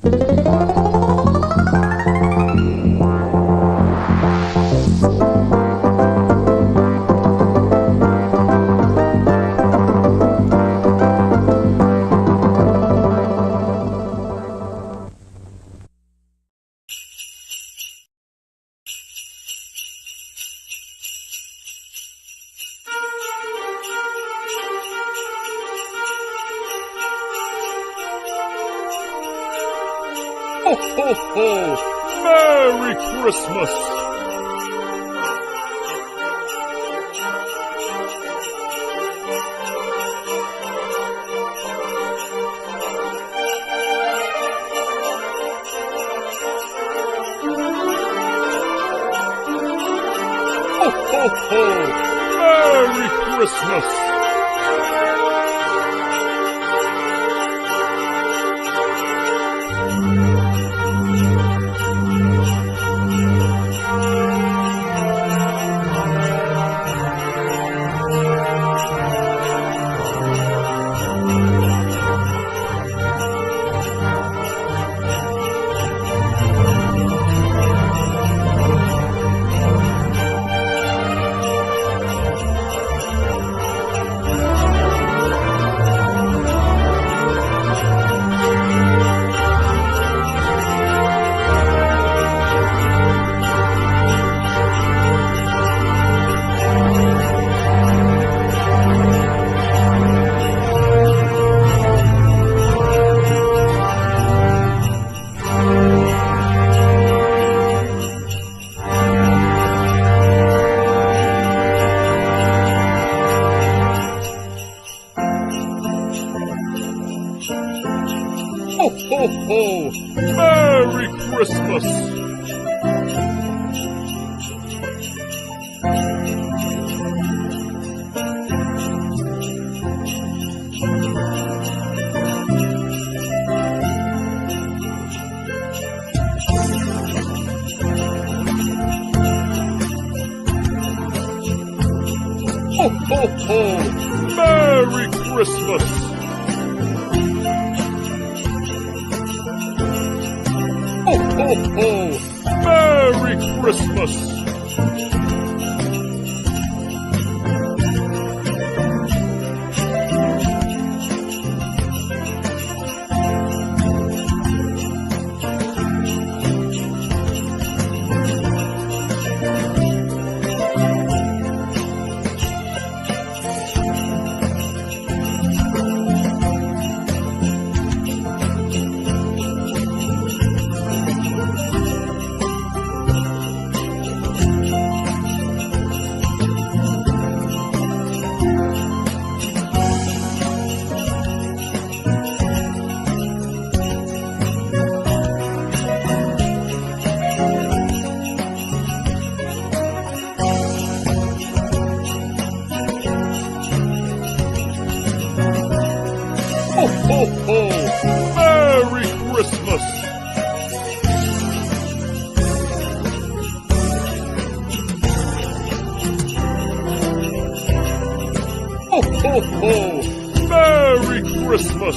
Ho, ho, ho! Merry Christmas! Ho, ho, ho! Merry Christmas! Ho, ho, ho! Merry Christmas! Ho, ho, ho! Merry Christmas! Ho, ho, ho! Merry Christmas! Ho, ho, ho! Merry Christmas! Ho, ho, ho! Merry Christmas!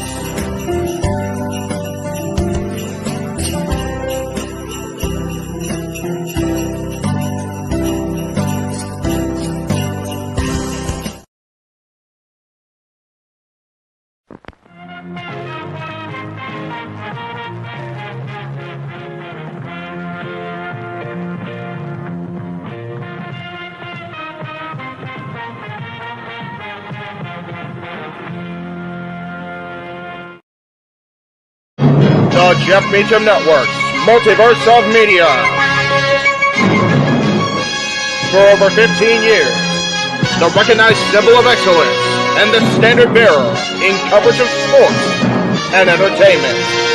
The Jeff Meacham Network's Multiverse of Media. For over 15 years, the recognized symbol of excellence and the standard bearer in coverage of sports and entertainment.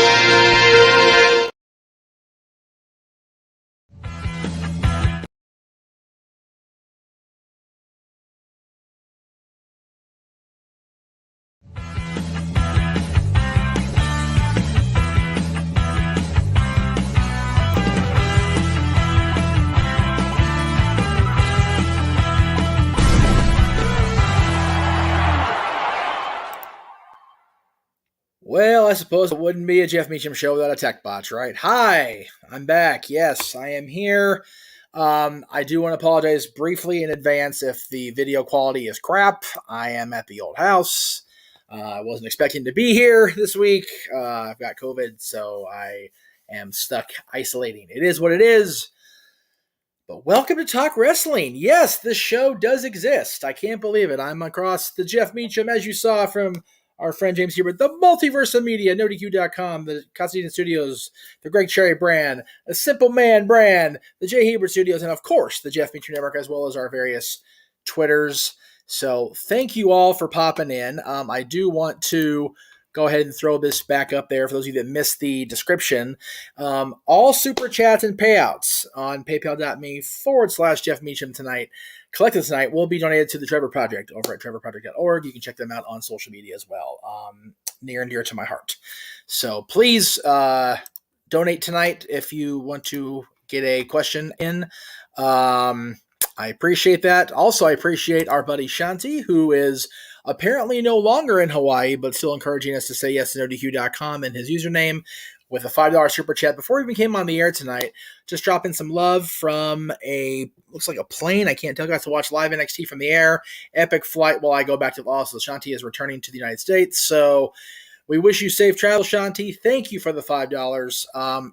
Well, I suppose it wouldn't be a Jeff Meacham show without a tech bot, right? Hi, I'm back. Yes, I am here. I do want to apologize briefly in advance if the video quality is crap. I am at the old house. I wasn't expecting to be here this week. I've got COVID, so I am stuck isolating. It is what it is. But welcome to Talk Wrestling. Yes, this show does exist. I can't believe it. I'm across the Jeff Meacham, as you saw from our friend James Hebert, the Multiverse of Media, NoDQ.com, the Constantine Studios, the Greg Cherry brand, the Simple Man brand, the Jay Hebert Studios, and of course, the Jeff Meacham Network, as well as our various Twitters. So thank you all for popping in. I do want to go ahead and throw this back up there for those of you that missed the description. All super chats and payouts on paypal.me/Jeff Meacham tonight, collected tonight, will be donated to the Trevor Project over at trevorproject.org. You can check them out on social media as well. Near and dear to my heart. So please donate tonight if you want to get a question in. I appreciate that. Also, I appreciate our buddy Shanti, who is apparently no longer in Hawaii, but still encouraging us to say yes to NoDQ.com and his username with a $5 super chat before he even came on the air tonight. Just dropping some love from looks like a plane. I can't tell. Got to watch live NXT from the air. Epic flight while I go back to also Shanti is returning to the United States. So we wish you safe travel, Shanti. Thank you for the $5,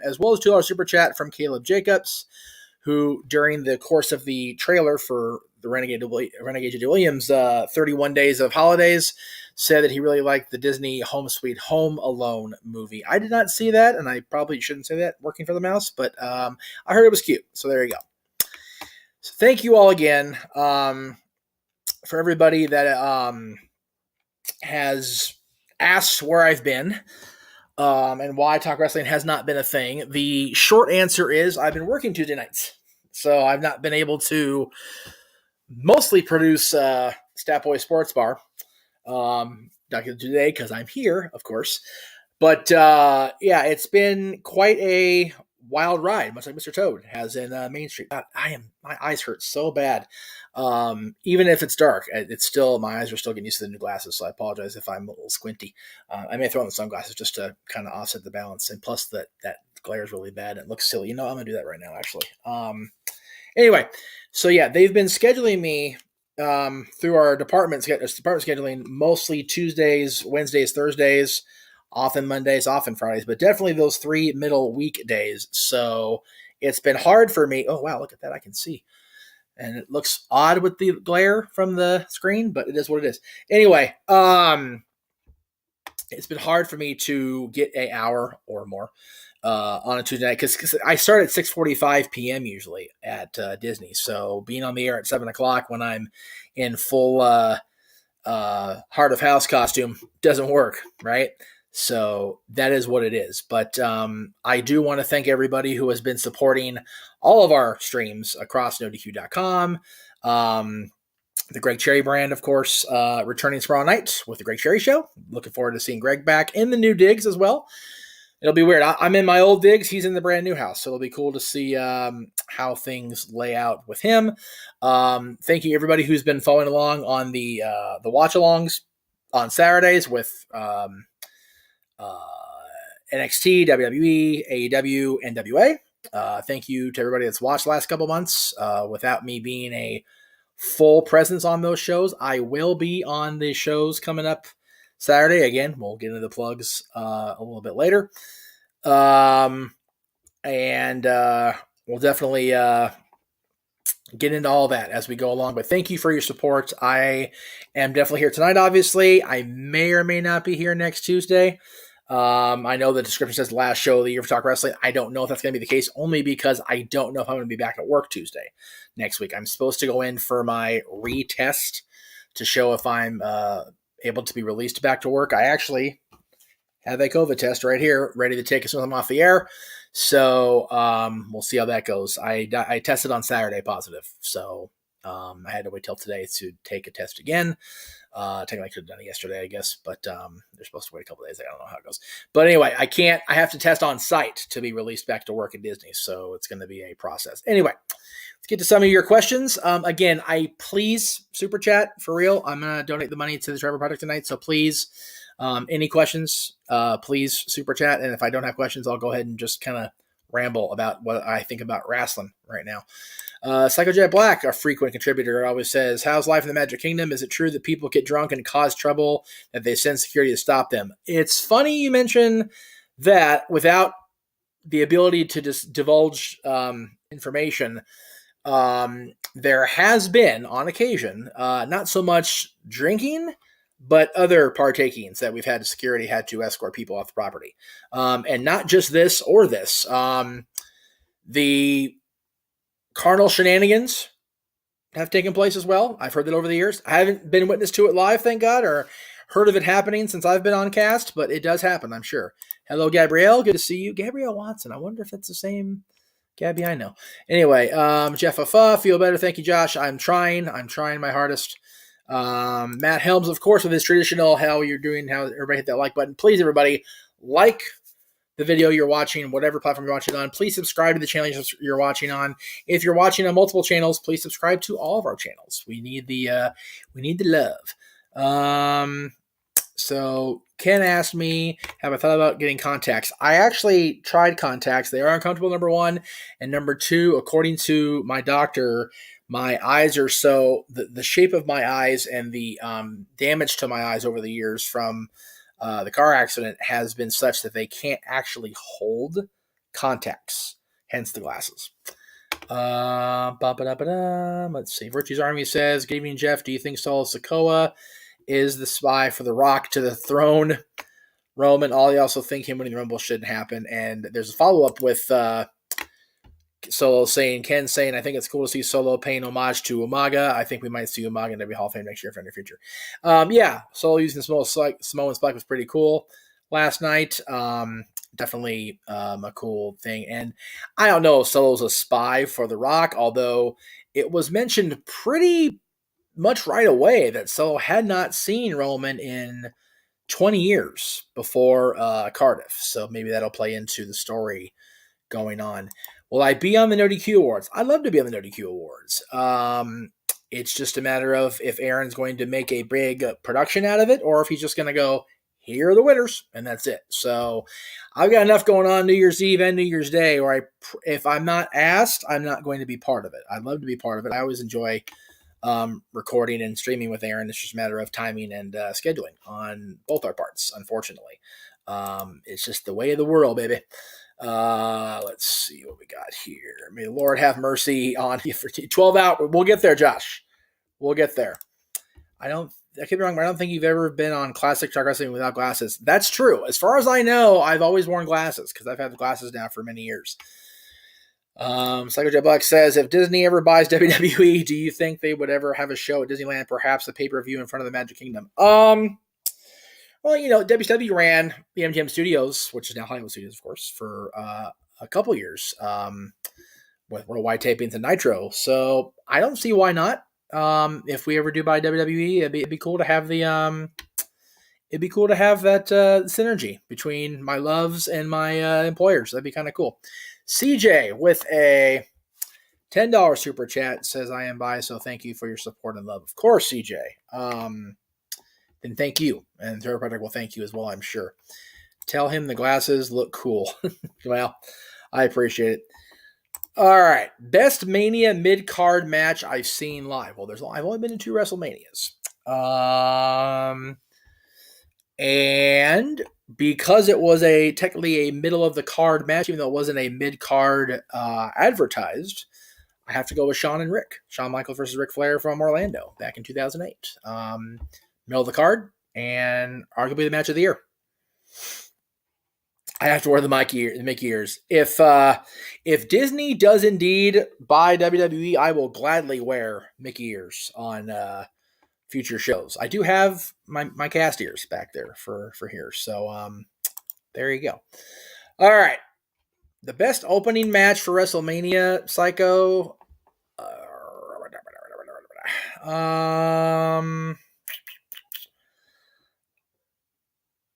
as well as $2 super chat from Caleb Jacobs, who during the course of the trailer for the Renegade J.D. Williams 31 Days of Holidays said that he really liked the Disney Home Sweet Home Alone movie. I did not see that, and I probably shouldn't say that working for the mouse, but I heard it was cute, so there you go. So thank you all again for everybody that has asked where I've been and why Talk Wrestling has not been a thing. The short answer is I've been working Tuesday nights. So I've not been able to mostly produce Stat Boy Sports Bar. Not going to do today because I'm here, of course. But yeah, it's been quite a wild ride, much like Mr. Toad has in Main Street. God, my eyes hurt so bad. Even if it's dark, my eyes are still getting used to the new glasses. So I apologize if I'm a little squinty. I may throw on the sunglasses just to kind of offset the balance. And plus that glare is really bad. It looks silly. I'm going to do that right now, actually. Anyway, so yeah, they've been scheduling me through our department scheduling, mostly Tuesdays, Wednesdays, Thursdays, often Mondays, often Fridays, but definitely those 3 middle weekdays. So it's been hard for me. Oh, wow, look at that. I can see. And it looks odd with the glare from the screen, but it is what it is. Anyway, it's been hard for me to get an hour or more on a Tuesday night because I start at 6:45 p.m. usually at Disney. So being on the air at 7 o'clock when I'm in full heart of house costume doesn't work, right? So that is what it is. But I do want to thank everybody who has been supporting all of our streams across NoDQ.com. The Greg Cherry brand, of course, returning tomorrow night with the Greg Cherry Show. Looking forward to seeing Greg back in the new digs as well. It'll be weird. I'm in my old digs. He's in the brand new house. So it'll be cool to see how things lay out with him. Thank you, everybody who's been following along on the watch-alongs on Saturdays with NXT, WWE, AEW, NWA. Thank you to everybody that's watched the last couple months. Without me being a full presence on those shows, I will be on the shows coming up Saturday. Again, we'll get into the plugs a little bit later. And we'll definitely get into all that as we go along. But thank you for your support. I am definitely here tonight, obviously. I may or may not be here next Tuesday. I know the description says last show of the year for Talk Wrestling. I don't know if that's going to be the case, only because I don't know if I'm going to be back at work Tuesday next week. I'm supposed to go in for my retest to show if I'm able to be released back to work. I actually have a COVID test right here, ready to take as soon as I'm off the air. So we'll see how that goes. I tested on Saturday positive, so I had to wait till today to take a test again. Technically, I could have done it yesterday, I guess, but they're supposed to wait a couple days. I don't know how it goes. But anyway, I have to test on site to be released back to work at Disney, so it's going to be a process. Anyway, let's get to some of your questions. Again, please super chat for real. I'm going to donate the money to the Trevor Project tonight, so please Any questions, please super chat. And if I don't have questions, I'll go ahead and just kind of ramble about what I think about wrestling right now. Psycho Jet Black, a frequent contributor, always says, how's life in the Magic Kingdom? Is it true that people get drunk and cause trouble, that they send security to stop them? It's funny you mention that without the ability to just divulge information. There has been, on occasion, not so much drinking, but other partakings that we've had security had to escort people off the property. And not just this or this. The carnal shenanigans have taken place as well. I've heard that over the years. I haven't been witness to it live, thank God, or heard of it happening since I've been on cast, but it does happen, I'm sure. Hello, Gabrielle. Good to see you. Gabrielle Watson. I wonder if it's the same Gabby I know. Anyway, Jeff Affa, feel better. Thank you, Josh. I'm trying my hardest. Matt Helms, of course, with his traditional how you're doing, how everybody hit that like button. Please, everybody, like the video you're watching, whatever platform you're watching on. Please subscribe to the channel you're watching on. If you're watching on multiple channels, please subscribe to all of our channels. We need the love. So Ken asked me, have I thought about getting contacts? I actually tried contacts. They are uncomfortable, number one. And number two, according to my doctor, my eyes are so, the shape of my eyes and the damage to my eyes over the years from the car accident has been such that they can't actually hold contacts, hence the glasses. Let's see. Virtue's Army says, good evening, Jeff. Do you think Solo Sikoa is the spy for the Rock to the throne? Roman, Ollie also think him winning the Rumble shouldn't happen. And there's a follow-up with Solo saying, Ken saying, I think it's cool to see Solo paying homage to Umaga. I think we might see Umaga in WWE Hall of Fame next year for the future. Yeah, Solo using the Samoan spike was pretty cool last night. Definitely a cool thing. And I don't know if Solo's a spy for the Rock, although it was mentioned pretty much right away that Solo had not seen Roman in 20 years before Cardiff. So maybe that'll play into the story going on. Will I be on the No DQ Awards? I'd love to be on the No DQ Awards. It's just a matter of if Aaron's going to make a big production out of it or if he's just going to go, here are the winners, and that's it. So I've got enough going on New Year's Eve and New Year's Day where if I'm not asked, I'm not going to be part of it. I'd love to be part of it. I always enjoy recording and streaming with Aaron. It's just a matter of timing and scheduling on both our parts, unfortunately. It's just the way of the world, baby. Let's see what we got here. May the Lord have mercy on you for 12 out. We'll get there, Josh. We'll get there. I could be wrong, but I don't think you've ever been on Classic Truck Wrestling without glasses. That's true. As far as I know, I've always worn glasses because I've had the glasses now for many years. Psycho Jet Black says, if Disney ever buys WWE, do you think they would ever have a show at Disneyland, perhaps a pay-per-view in front of the Magic Kingdom? Well, WCW ran the MGM Studios, which is now Hollywood Studios, of course, for a couple years with Worldwide Tapings and Nitro. So I don't see why not. If we ever do buy WWE, it'd be cool to have the that synergy between my loves and my employers. That'd be kind of cool. CJ with a $10 super chat says, I am biased, so thank you for your support and love. Of course, CJ. Then thank you. And Therapeutic will thank you as well, I'm sure. Tell him the glasses look cool. Well, I appreciate it. All right. Best Mania mid-card match I've seen live. Well, I've only been to 2 WrestleManias. And because it was technically a middle of the card match, even though it wasn't a mid-card advertised, I have to go with Shawn and Rick. Shawn Michaels versus Ric Flair from Orlando back in 2008. Middle of the card and arguably the match of the year. I have to wear the Mickey ears. If Disney does indeed buy WWE, I will gladly wear Mickey ears on future shows. I do have my cast ears back there for here. So there you go. All right. The best opening match for WrestleMania, Psycho.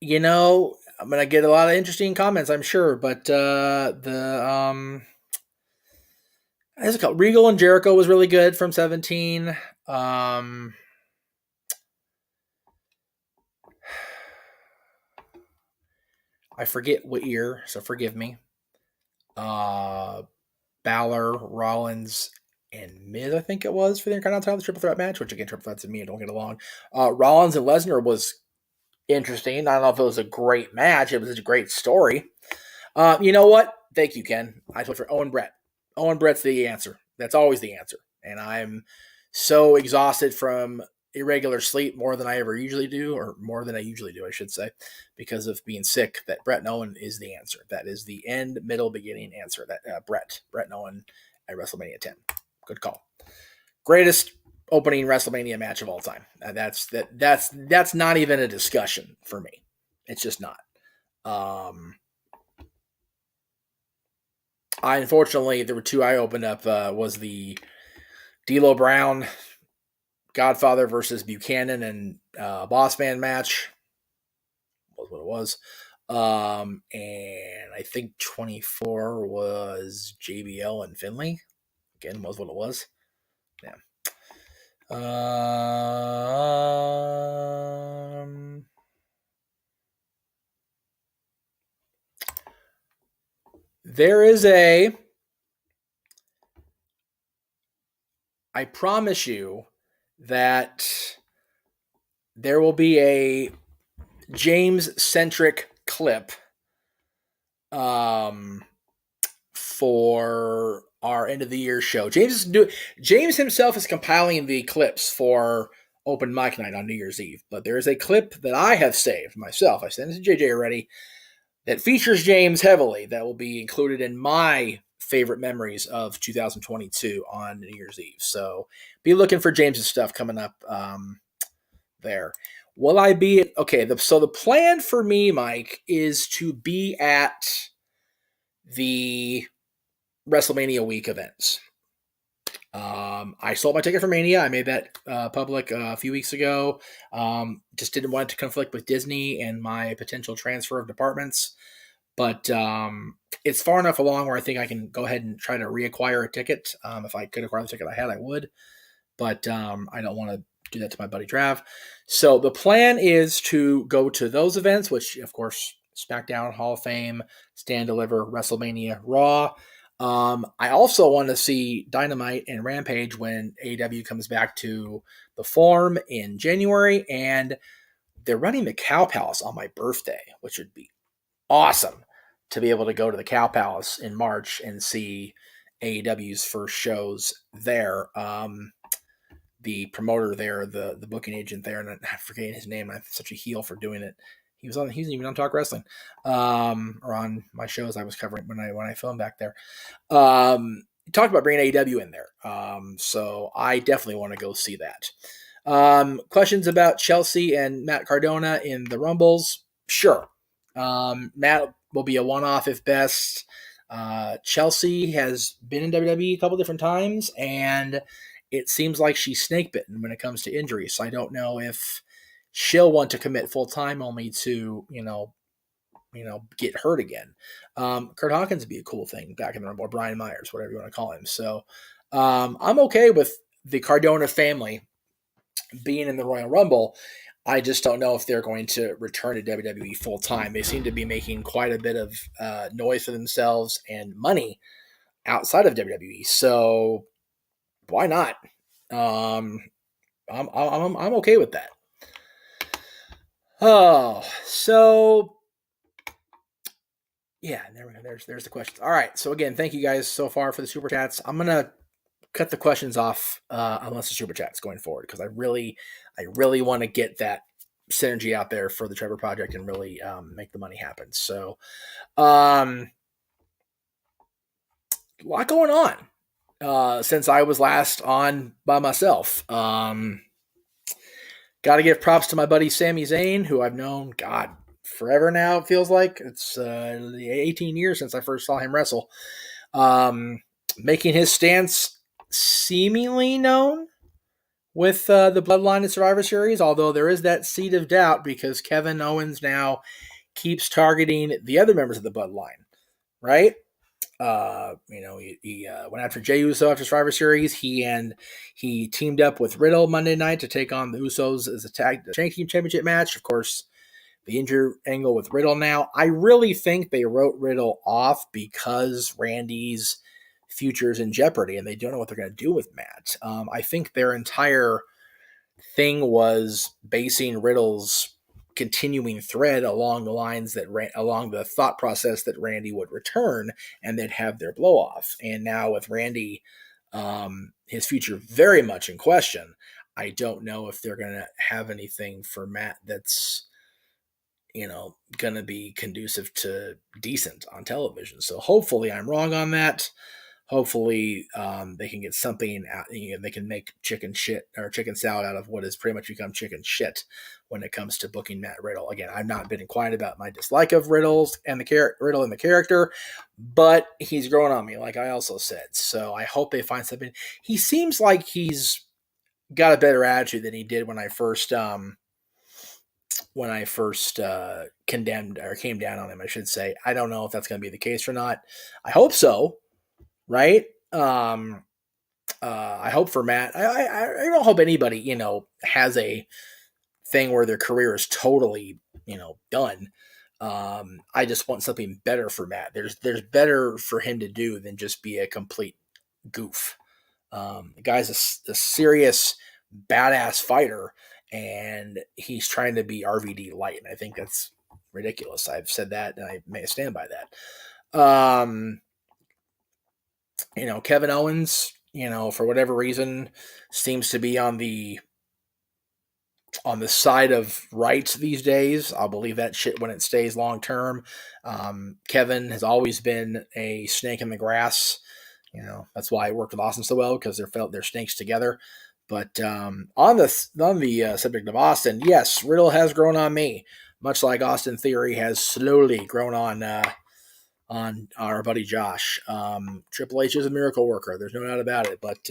I'm going to get a lot of interesting comments, I'm sure, but Regal and Jericho was really good from 17. I forget what year, so forgive me. Balor, Rollins, and Miz, I think it was, for the Intercontinental title, the triple threat match, which again, triple threats and me don't get along. Rollins and Lesnar was interesting. I don't know if it was a great match. It was a great story. You know what? Thank you, Ken. I told for Owen Brett. Owen Brett's the answer. That's always the answer. And I'm so exhausted from irregular sleep, more than I ever usually do, or more than I usually do, I should say, because of being sick, that Brett and Owen is the answer. That is the end, middle, beginning answer. That Brett and Owen at WrestleMania 10. Good call. Greatest opening WrestleMania match of all time. That's not even a discussion for me. It's just not. Unfortunately, there were two I opened up. Was the D'Lo Brown Godfather versus Buchanan and Bossman match. Was what it was. And I think 24 was JBL and Finley. Again, was what it was. Yeah. There is I promise you that there will be a James-centric clip for our end of the year show. James himself is compiling the clips for open mic night on New Year's Eve, but there is a clip that I have saved myself. I sent it to JJ already that features James heavily that will be included in my favorite memories of 2022 on New Year's Eve. So be looking for James's stuff coming up there. Will I be okay? So the plan for me, Mike, is to be at the WrestleMania week events. I sold my ticket for Mania. I made that public a few weeks ago. Just didn't want it to conflict with Disney and my potential transfer of departments. But it's far enough along where I think I can go ahead and try to reacquire a ticket. If I could acquire the ticket I had, I would. But I don't want to do that to my buddy Trav. So the plan is to go to those events, which, of course, SmackDown, Hall of Fame, Stand Deliver, WrestleMania, Raw. I also want to see Dynamite and Rampage when AEW comes back to the Forum in January. And they're running the Cow Palace on my birthday, which would be awesome to be able to go to the Cow Palace in March and see AEW's first shows there. The promoter there, the booking agent there, and I'm forgetting his name. I'm such a heel for doing it. He wasn't even on Talk Wrestling, or on my shows I was covering when I filmed back there. He talked about bringing AEW in there. So I definitely want to go see that. Questions about Chelsea and Matt Cardona in the Rumbles? Sure. Matt will be a one-off if best. Chelsea has been in WWE a couple different times, and it seems like she's snake bitten when it comes to injuries. So I don't know if she'll want to commit full time only to, get hurt again. Kurt Hawkins would be a cool thing back in the Rumble, or Brian Myers, whatever you want to call him. So I'm okay with the Cardona family being in the Royal Rumble. I just don't know if they're going to return to WWE full time. They seem to be making quite a bit of noise for themselves and money outside of WWE. So why not? I'm okay with that. Oh, so yeah, there's the questions. All right, so again, thank you guys so far for the super chats. I'm gonna cut the questions off unless the super chats going forward, because I really want to get that synergy out there for the Trevor Project and really make the money happen. So, a lot going on since I was last on by myself. Got to give props to my buddy Sami Zayn, who I've known, God, forever now, it feels like. It's 18 years since I first saw him wrestle. Making his stance seemingly known with the Bloodline and Survivor Series, although there is that seed of doubt because Kevin Owens now keeps targeting the other members of the Bloodline, right? He went after Jey Uso after Survivor Series. He teamed up with Riddle Monday night to take on the Usos as a tag team championship match. Of course, the injury angle with Riddle now. I really think they wrote Riddle off because Randy's future is in jeopardy and they don't know what they're going to do with Matt. I think their entire thing was basing Riddle's continuing thread along the lines that along the thought process that Randy would return and they'd have their blow off. And now with Randy, his future very much in question, I don't know if they're going to have anything for Matt that's, going to be conducive to decent on television. So hopefully I'm wrong on that. Hopefully they can get something out. They can make chicken salad out of what has pretty much become chicken shit when it comes to booking Matt Riddle. Again, I've not been quiet about my dislike of Riddle and the character, but he's growing on me, like I also said. So I hope they find something. He seems like he's got a better attitude than he did when I first condemned or came down on him, I should say. I don't know if that's going to be the case or not. I hope so. Right? I hope for Matt. I don't hope anybody, has a thing where their career is totally, done. I just want something better for Matt. There's better for him to do than just be a complete goof. The guy's a serious, badass fighter, and he's trying to be RVD light, and I think that's ridiculous. I've said that, and I may stand by that. Kevin Owens, for whatever reason, seems to be on the side of right these days. I'll believe that shit when it stays long term. Kevin has always been a snake in the grass. That's why I worked with Austin so well, because they're snakes together. But on the subject of Austin, yes, Riddle has grown on me, much like Austin Theory has slowly grown on our buddy Josh. Triple H is a miracle worker. There's no doubt about it. But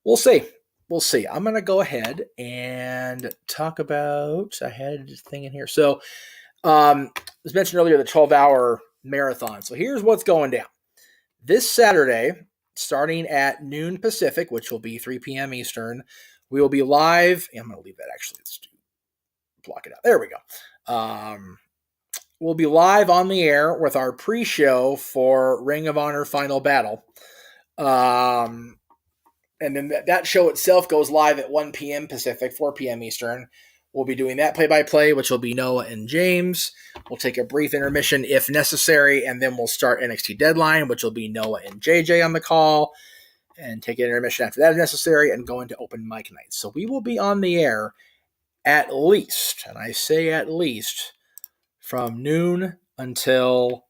we'll see. We'll see. I'm going to go ahead and talk about, I had a thing in here. So, as mentioned earlier, the 12-hour marathon. So here's what's going down. This Saturday, starting at noon Pacific, which will be 3 p.m. Eastern, we will be live. I'm going to leave that actually. Let's block it out. There we go. We'll be live on the air with our pre-show for Ring of Honor Final Battle. And then that show itself goes live at 1 p.m. Pacific, 4 p.m. Eastern. We'll be doing that play-by-play, which will be Noah and James. We'll take a brief intermission if necessary, and then we'll start NXT Deadline, which will be Noah and JJ on the call, and take an intermission after that if necessary, and go into open mic night. So we will be on the air at least, and I say at least, from noon until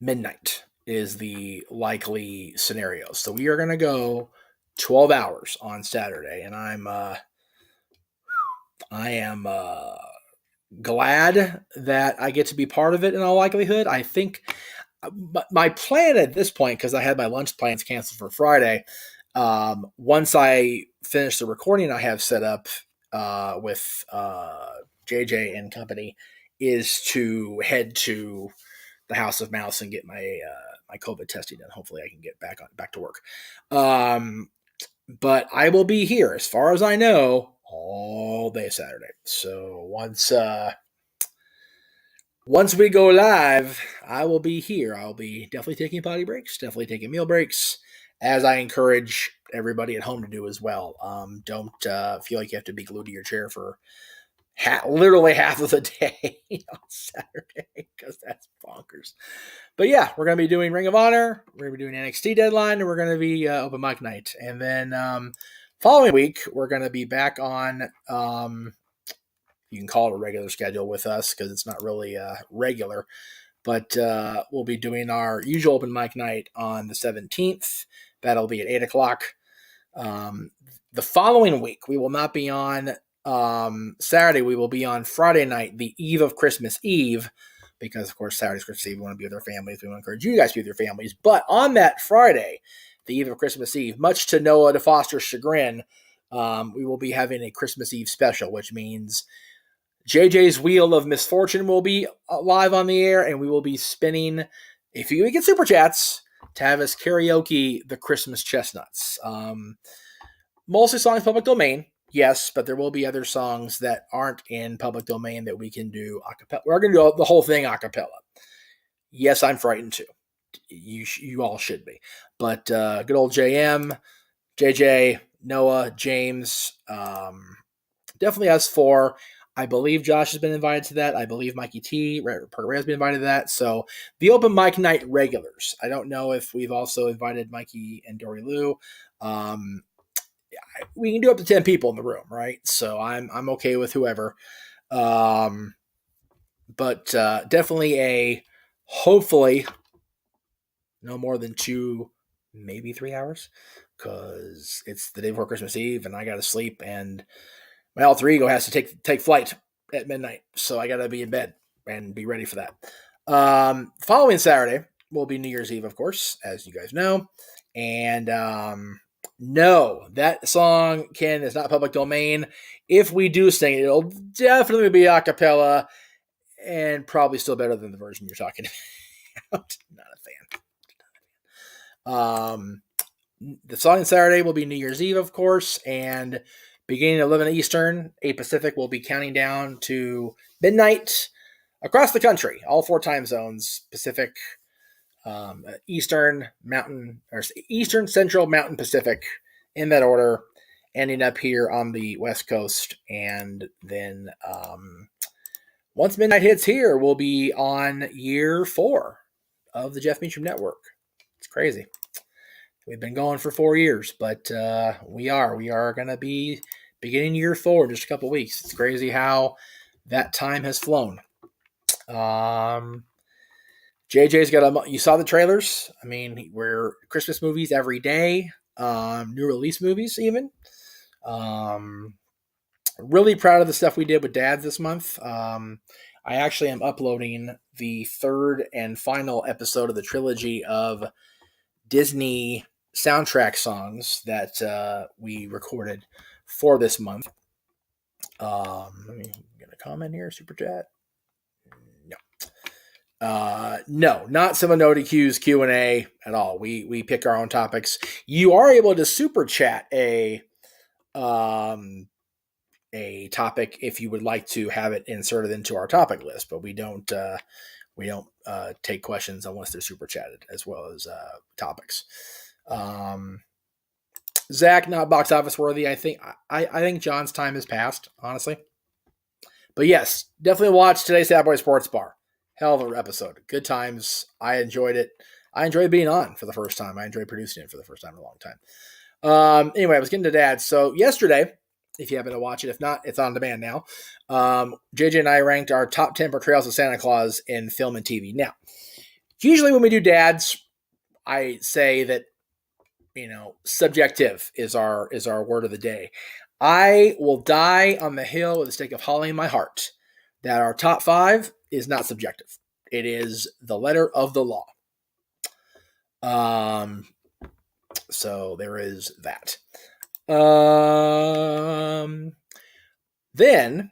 midnight is the likely scenario. So we are going to go 12 hours on Saturday, and I am glad that I get to be part of it in all likelihood. I think my plan at this point, because I had my lunch plans canceled for Friday, once I finish the recording I have set up with JJ and company, is to head to the House of Mouse and get my my COVID testing done. Hopefully I can get back to work. But I will be here, as far as I know, all day Saturday. So once we go live, I will be here. I'll be definitely taking potty breaks, definitely taking meal breaks, as I encourage everybody at home to do as well. Don't feel like you have to be glued to your chair for literally half of the day on Saturday, because that's bonkers. But yeah, we're going to be doing Ring of Honor, we're going to be doing NXT Deadline, and we're going to be open mic night. And then following week, we're going to be back on, you can call it a regular schedule with us, because it's not really regular, but we'll be doing our usual open mic night on the 17th. That'll be at 8 o'clock. The following week, we will not be on Saturday. We will be on Friday night, the eve of Christmas Eve, because of course Saturday's Christmas Eve. We want to be with our families. We want to encourage you guys to be with your families. But on that Friday, the eve of Christmas Eve, much to Noah DeFoster's chagrin, we will be having a Christmas Eve special, which means JJ's Wheel of Misfortune will be live on the air, and we will be spinning, if you get super chats, to have us karaoke the Christmas Chestnuts. Mostly songs public domain. Yes, but there will be other songs that aren't in public domain that we can do a cappella. We're going to do the whole thing a cappella. Yes, I'm frightened too. You all should be. But good old JM, JJ, Noah, James, definitely us four. I believe Josh has been invited to that. I believe Mikey T, Parker has been invited to that. So the open mic night regulars. I don't know if we've also invited Mikey and Dory Lou. We can do up to 10 people in the room, right? So I'm okay with whoever. But definitely hopefully no more than 2, maybe 3 hours, because it's the day before Christmas Eve and I got to sleep, and my alter ego has to take flight at midnight, so I got to be in bed and be ready for that. Following Saturday will be New Year's Eve, of course, as you guys know, and no, that song, Ken, is not public domain. If we do sing it, it'll definitely be a cappella, and probably still better than the version you're talking about. Not a fan. The song on Saturday will be New Year's Eve, of course, and beginning at 11 Eastern, 8 Pacific will be counting down to midnight across the country, all 4 time zones: Pacific, Eastern, Mountain, or Eastern, Central, Mountain, Pacific, in that order, ending up here on the West Coast. And then once midnight hits here, we'll be on year 4 of the Jeff Meacham Network. It's crazy. We've been going for 4 years, but we are going to be beginning year 4 in just a couple weeks. It's crazy how that time has flown. JJ's got you saw the trailers. I mean, we're Christmas movies every day, new release movies even. Really proud of the stuff we did with Dads this month. I actually am uploading the 3rd and final episode of the trilogy of Disney soundtrack songs that we recorded for this month. Let me get a comment here, super chat. No, not Simonoti Q's Q&A at all. We pick our own topics. You are able to super chat a topic if you would like to have it inserted into our topic list, but we don't take questions unless they're super chatted, as well as topics. Zach, not box office worthy. I think John's time has passed, honestly. But yes, definitely watch today's Sad Boy Sports Bar. Hell of an episode. Good times. I enjoyed it. I enjoyed being on for the first time. I enjoyed producing it for the first time in a long time. Anyway, I was getting to Dad. So yesterday, if you happen to watch it, if not, it's on demand now. JJ and I ranked our top 10 portrayals of Santa Claus in film and TV. Now, usually when we do Dads, I say that, subjective is our word of the day. I will die on the hill with a stake of holly in my heart that our top 5 is not subjective. It is the letter of the law. So there is that. Then,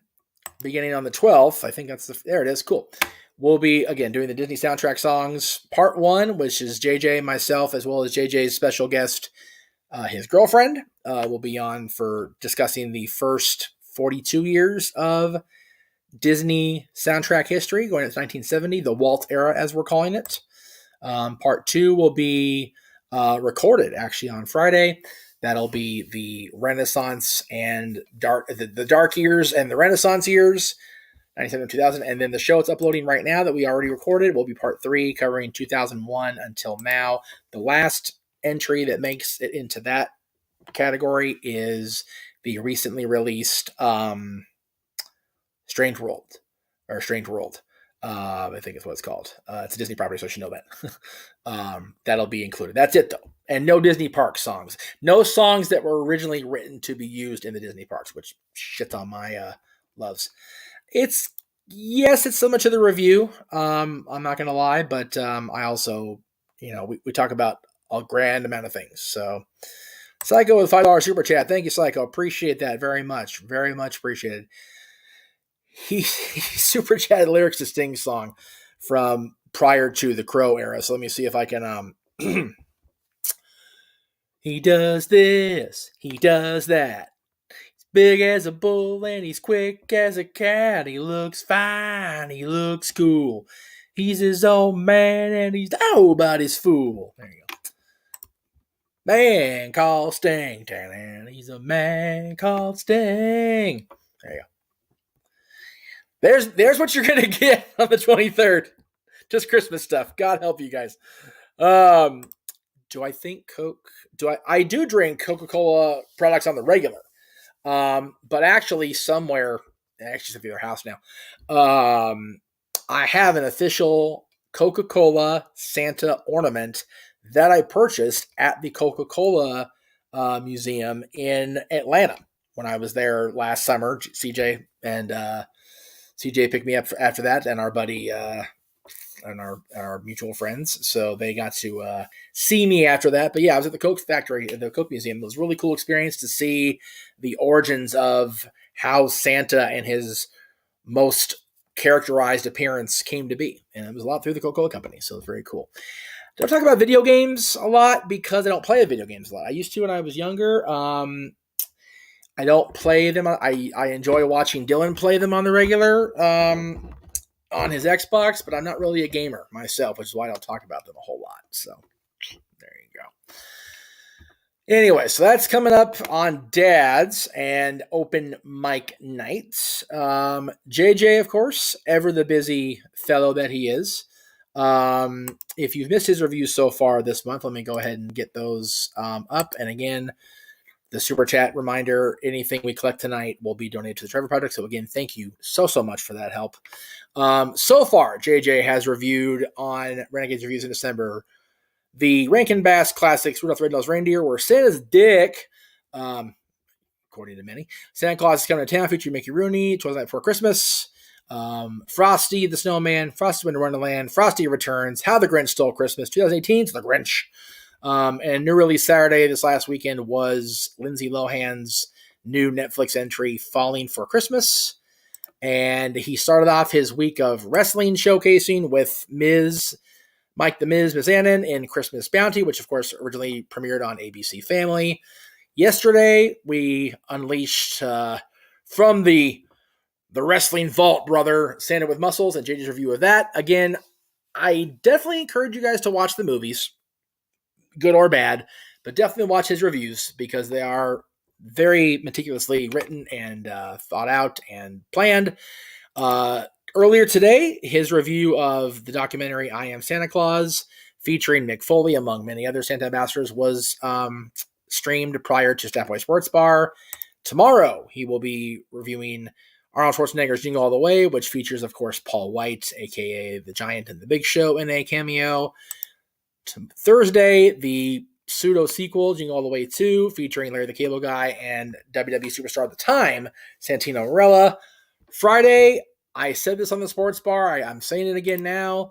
beginning on the 12th, I think there it is, cool. We'll be, again, doing the Disney soundtrack songs, part 1, which is JJ, myself, as well as JJ's special guest, his girlfriend, will be on for discussing the first 42 years of Disney soundtrack history, going into 1970, the Walt era, as we're calling it. Part 2 will be recorded, actually, on Friday. That'll be the Renaissance and the dark years and the Renaissance years, 97 to 2000. And then the show it's uploading right now that we already recorded will be part 3, covering 2001 until now. The last entry that makes it into that category is the recently released Strange World. I think is what it's called. It's a Disney property, so I should know that. That'll be included. That's it, though. And no Disney park songs. No songs that were originally written to be used in the Disney parks, which shits on my loves. It's so much of the review. I'm not going to lie, but I also, we talk about a grand amount of things. So Psycho with $5 super chat. Thank you, Psycho. Appreciate that very much. Very much appreciated. He super chatted lyrics to Sting's song from prior to the Crow era. So let me see if I can. He does this, he does that. He's Big as a bull and he's quick as a cat. He looks fine, he looks cool. He's his own man and he's nobody's fool. There you go. Man called Sting. He's a man called Sting. There you go. There's what you're gonna get on the 23rd. Just Christmas stuff. God help you guys. Do I think Coke? I do drink Coca-Cola products on the regular. But actually somewhere, actually at the other house now, I have an official Coca-Cola Santa ornament that I purchased at the Coca-Cola museum in Atlanta when I was there last summer. CJ picked me up after that, and our buddy and our mutual friends. So they got to see me after that. But yeah, I was at the Coke factory, the Coke Museum. It was a really cool experience to see the origins of how Santa and his most characterized appearance came to be. And it was a lot through the Coca-Cola company. So it's very cool. I talk about video games a lot because I don't play video games a lot. I used to when I was younger. I don't play them. I enjoy watching Dylan play them on the regular on his Xbox, but I'm not really a gamer myself, which is why I don't talk about them a whole lot. So there you go. Anyway, so that's coming up on Dads and Open Mic Nights. JJ, of course, ever the busy fellow that he is. If you've missed his reviews so far this month, let me go ahead and get those up. And again, the super chat reminder, anything we collect tonight will be donated to the Trevor Project. So again, thank you so much for that help. So far, JJ has reviewed on Renegades Reviews in December the Rankin Bass Classics Rudolph the Red-Nosed Reindeer, where Santa's dick, according to many, Santa Claus is coming to town, featuring Mickey Rooney, 12 Night Before Christmas, Frosty the Snowman, Frosty Winter Wonderland, Frosty Returns, How the Grinch Stole Christmas, 2018, The Grinch. And new release Saturday this last weekend was Lindsay Lohan's new Netflix entry, Falling for Christmas. And he started off his week of wrestling showcasing with Mike the Miz Mizanin in Christmas Bounty, which of course originally premiered on ABC Family. Yesterday, we unleashed from the wrestling vault, brother, Santa with Muscles, and JJ's review of that. Again, I definitely encourage you guys to watch the movies, good or bad, but definitely watch his reviews because they are very meticulously written and thought out and planned. Earlier today, his review of the documentary I Am Santa Claus, featuring Mick Foley, among many other Santa ambassadors, was streamed prior to Staff Boy Sports Bar. Tomorrow, he will be reviewing Arnold Schwarzenegger's Jingle All the Way, which features, of course, Paul White, a.k.a. The Giant and the Big Show, in a cameo. Thursday, the pseudo-sequel, Jingle All the Way 2, featuring Larry the Cable Guy and WWE superstar at the time, Santino Marella. Friday, I said this on the Sports Bar, I'm saying it again now,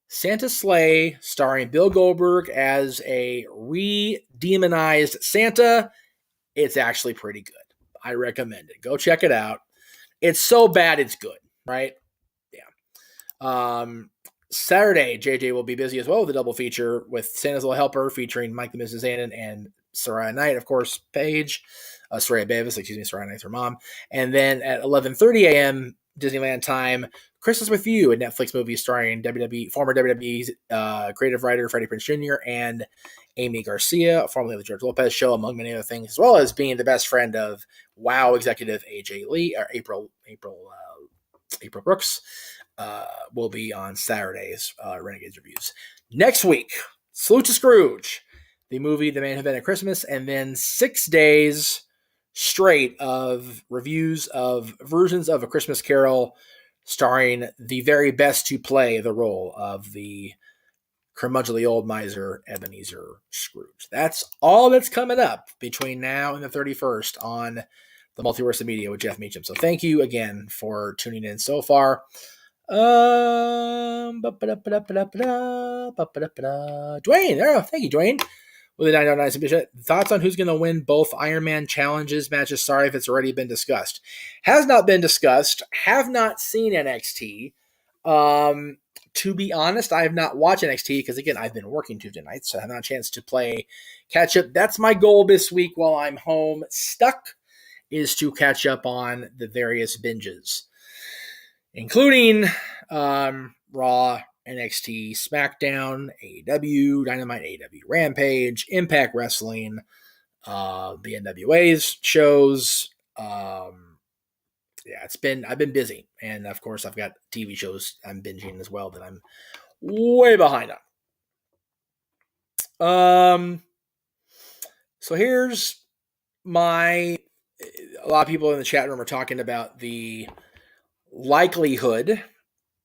Santa's Sleigh, starring Bill Goldberg as a re-demonized Santa. It's actually pretty good. I recommend it. Go check it out. It's so bad it's good, right? Yeah. Saturday, JJ will be busy as well with a double feature with Santa's Little Helper, featuring Mike the Mrs. Zanin and Soraya Knight, of course, Paige. Soraya Beavis, Soraya Knight's her mom. And then at 11:30 a.m. Disneyland time, Christmas with You, a Netflix movie starring former WWE creative writer Freddie Prinze Jr. and Amy Garcia, formerly of the George Lopez Show, among many other things, as well as being the best friend of WoW executive April Brooks. Will be on Saturday's Renegades Reviews. Next week, Salute to Scrooge, the movie The Man Who Invented Christmas, and then 6 days straight of reviews of versions of A Christmas Carol starring the very best to play the role of the curmudgeonly old miser Ebenezer Scrooge. That's all that's coming up between now and the 31st on the Multiverse of Media with Jeff Meacham. So thank you again for tuning in so far. Dwayne, thank you, Dwayne. With the 909 submission, thoughts on who's going to win both Ironman challenges matches? Sorry if it's already been discussed. Has not been discussed. Have not seen NXT. To be honest, I have not watched NXT because, again, I've been working Tuesday nights, so I have not a chance to play catch up. That's my goal this week while I'm home stuck is to catch up on the various binges, including Raw, NXT, SmackDown, AEW, Dynamite, AEW Rampage, Impact Wrestling, the NWA's shows. Yeah, I've been busy. And of course, I've got TV shows I'm binging as well that I'm way behind on. So here's a lot of people in the chat room are talking about the likelihood,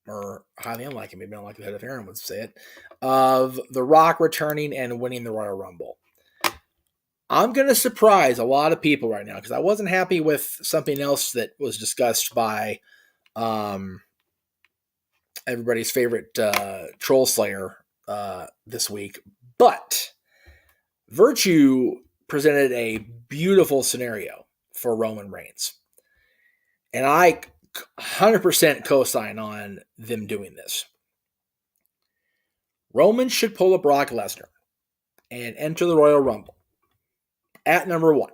or highly unlikely, maybe not likelihood if Aaron would say it, of The Rock returning and winning the Royal Rumble. I'm going to surprise a lot of people right now because I wasn't happy with something else that was discussed by everybody's favorite troll slayer this week. But Virtue presented a beautiful scenario for Roman Reigns. And I 100% co-sign on them doing this. Roman should pull a Brock Lesnar and enter the Royal Rumble at number 1.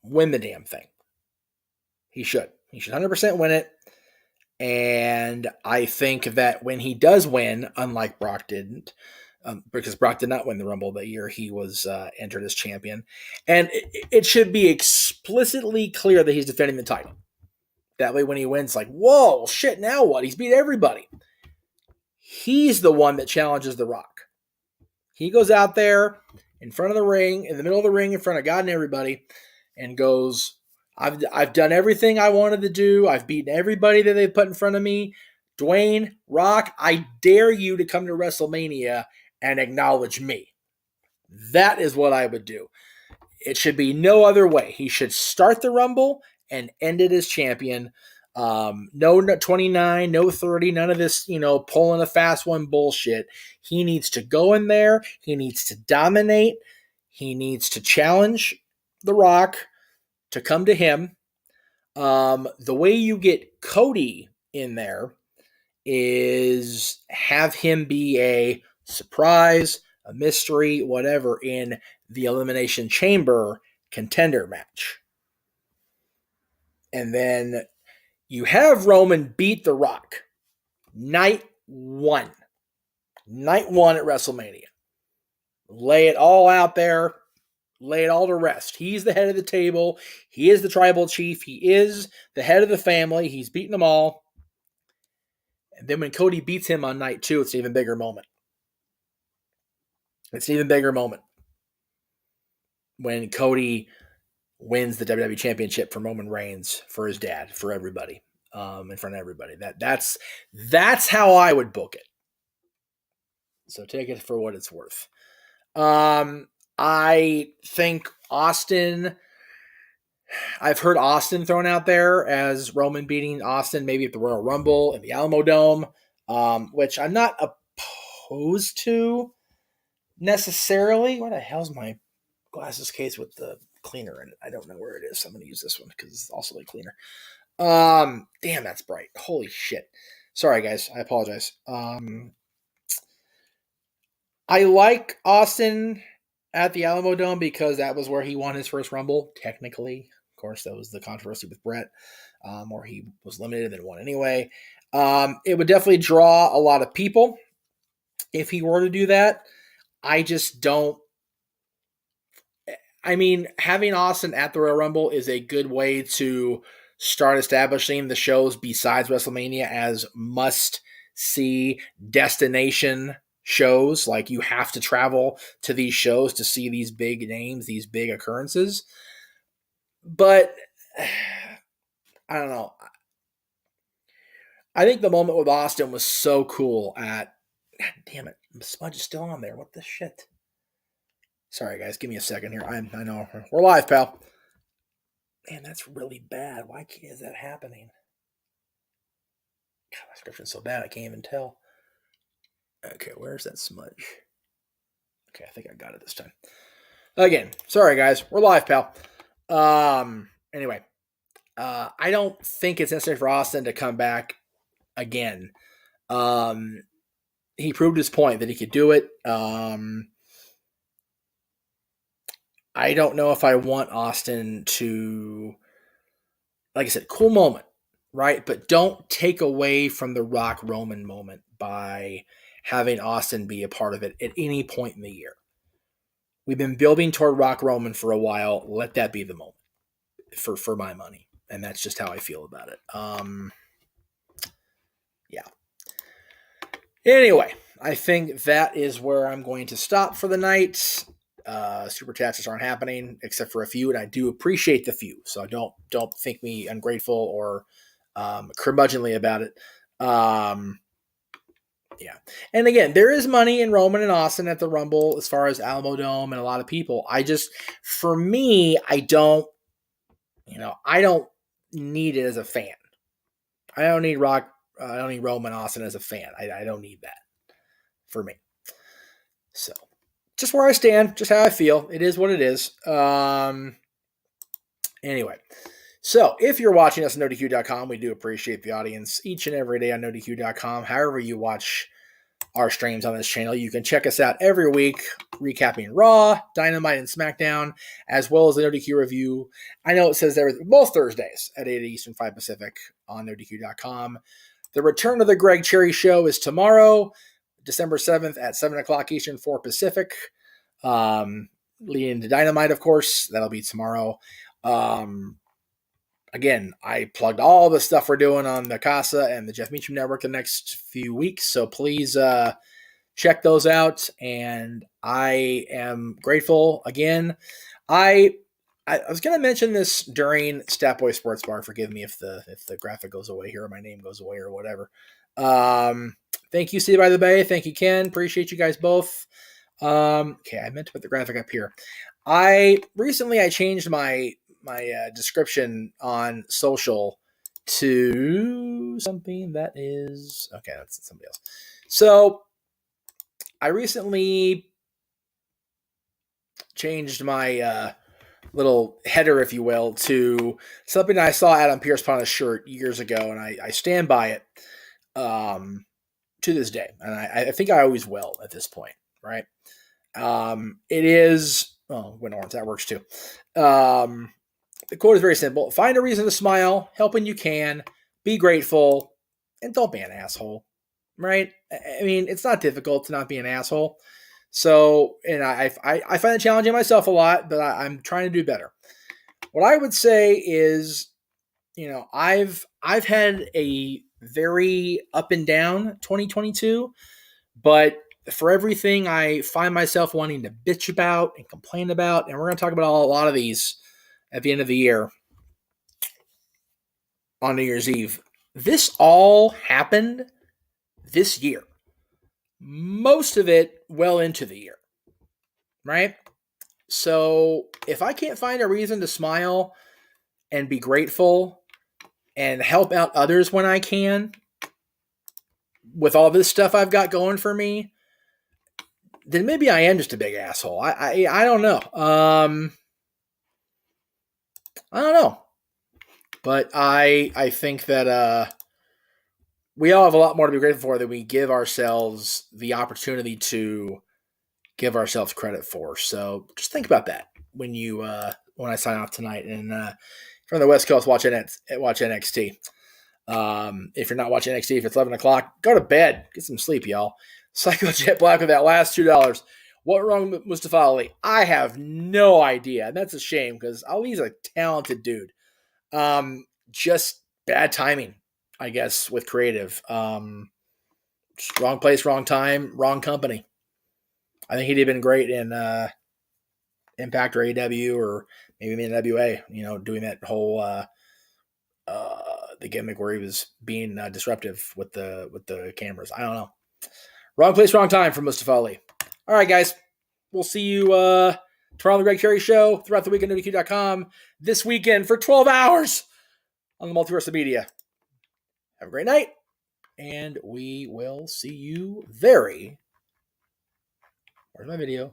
Win the damn thing. He should. He should 100% win it. And I think that when he does win, unlike Brock didn't, because Brock did not win the Rumble that year he was entered as champion. And it should be explicitly clear that he's defending the title. That way when he wins, like, whoa, shit, now what? He's beat everybody. He's the one that challenges The Rock. He goes out there in front of the ring, in the middle of the ring, in front of God and everybody, and goes, I've done everything I wanted to do. I've beaten everybody that they put in front of me. Dwayne, Rock, I dare you to come to WrestleMania and acknowledge me. That is what I would do. It should be no other way. He should start the Rumble and end it as champion. No 29, no 30, none of this, pulling a fast one bullshit. He needs to go in there. He needs to dominate. He needs to challenge The Rock to come to him. The way you get Cody in there is have him be a surprise, a mystery, whatever, in the Elimination Chamber contender match. And then you have Roman beat The Rock night 1. Night 1 at WrestleMania. Lay it all out there. Lay it all to rest. He's the head of the table. He is the tribal chief. He is the head of the family. He's beaten them all. And then when Cody beats him on night 2, it's an even bigger moment. It's an even bigger moment. When Cody wins the WWE Championship from Roman Reigns for his dad, for everybody, in front of everybody. That's how I would book it. So take it for what it's worth. I think Austin, I've heard Austin thrown out there as Roman beating Austin, maybe at the Royal Rumble in the Alamo Dome, which I'm not opposed to necessarily. Where the hell's my glasses case with the cleaner in it? I don't know where it is. So I'm going to use this one because it's also a cleaner. Damn, that's bright. Holy shit. Sorry, guys. I apologize. I like Austin at the Alamo Dome because that was where he won his first Rumble, technically. Of course, that was the controversy with Brett, where he was limited and won anyway. It would definitely draw a lot of people if he were to do that. I just don't. I mean, having Austin at the Royal Rumble is a good way to start establishing the shows besides WrestleMania as must-see destination shows. Like, you have to travel to these shows to see these big names, these big occurrences. But I don't know. I think the moment with Austin was so cool at... God damn it. The smudge is still on there. What the shit? Sorry, guys. Give me a second here. I know. We're live, pal. Man, that's really bad. Why is that happening? God, my description's so bad I can't even tell. Okay, where's that smudge? Okay, I think I got it this time. Again, sorry, guys. We're live, pal. Anyway, I don't think it's necessary for Austin to come back again. He proved his point that he could do it. I don't know if I want Austin to, like I said, cool moment, right? But don't take away from the Rock Roman moment by having Austin be a part of it at any point in the year. We've been building toward Rock Roman for a while. Let that be the moment for my money. And that's just how I feel about it. Yeah. Anyway, I think that is where I'm going to stop for the night. Super chats aren't happening except for a few, and I do appreciate the few. So don't think me ungrateful or curmudgeonly about it. Yeah. And again, there is money in Roman and Austin at the Rumble as far as Alamo Dome and a lot of people. For me, I don't need it as a fan. I don't need Roman Austin as a fan. I don't need that for me. So just where I stand, just how I feel. It is what it is. Anyway, so if you're watching us on NoDQ.com, we do appreciate the audience each and every day on NoDQ.com. However you watch our streams on this channel, you can check us out every week, recapping Raw, Dynamite, and SmackDown, as well as the NoDQ review. I know it says there both Thursdays at 8 Eastern, 5 Pacific on NoDQ.com. The return of the Greg Cherry Show is tomorrow, December 7th at 7 o'clock Eastern, 4 Pacific. Leading to Dynamite, of course. That'll be tomorrow. Again, I plugged all the stuff we're doing on the Casa and the Jeff Meacham Network the next few weeks, so please check those out. And I am grateful again. I was going to mention this during Statboy Sports Bar. Forgive me if the graphic goes away here or my name goes away or whatever. Thank you, City by the Bay. Thank you, Ken. Appreciate you guys both. Okay, I meant to put the graphic up here. I changed my description on social to something that is okay. That's somebody else. So I recently changed my little header, if you will, to something I saw Adam Pearce put on a shirt years ago, and I stand by it to this day, and I think I always will at this point, right? It is when orange that works too. The quote is very simple: find a reason to smile, help when you can, be grateful, and don't be an asshole, right? I mean, it's not difficult to not be an asshole. So, and I find it challenging myself a lot, but I'm trying to do better. What I would say is, I've had a very up and down 2022, but for everything I find myself wanting to bitch about and complain about, and we're going to talk about a lot of these at the end of the year on New Year's Eve. This all happened this year. Most of it well into the year, right? So if I can't find a reason to smile and be grateful and help out others when I can with all this stuff I've got going for me, then maybe I am just a big asshole. I don't know. I don't know. But I think that we all have a lot more to be grateful for than we give ourselves the opportunity to give ourselves credit for. So just think about that when I sign off tonight. And from the West Coast, watch NXT. If you're not watching NXT, if it's 11 o'clock, go to bed. Get some sleep, y'all. Psycho Jet Black with that last $2. What wrong with Mustafa Ali? I have no idea. And that's a shame because Ali's a talented dude. Just bad timing, I guess, with creative. Just wrong place, wrong time, wrong company. I think he'd have been great in Impact or AEW or maybe in NWA, doing that whole the gimmick where he was being disruptive with the cameras. I don't know. Wrong place, wrong time for Mustafa Ali. All right, guys. We'll see you tomorrow on the Greg Cherry Show, throughout the week at NoDQ.com, this weekend for 12 hours on the Multiverse of Media. Have a great night, and we will see you very... Where's my video?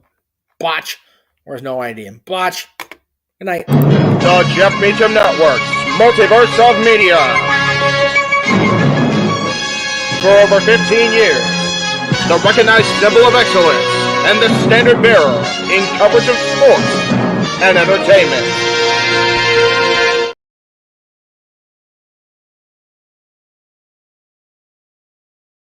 Botch. Where's no ID? Botch. Good night. The Jeff Meacham Network's Multiverse of Media. For over 15 years, the recognized symbol of excellence and the standard bearer in coverage of sports and entertainment.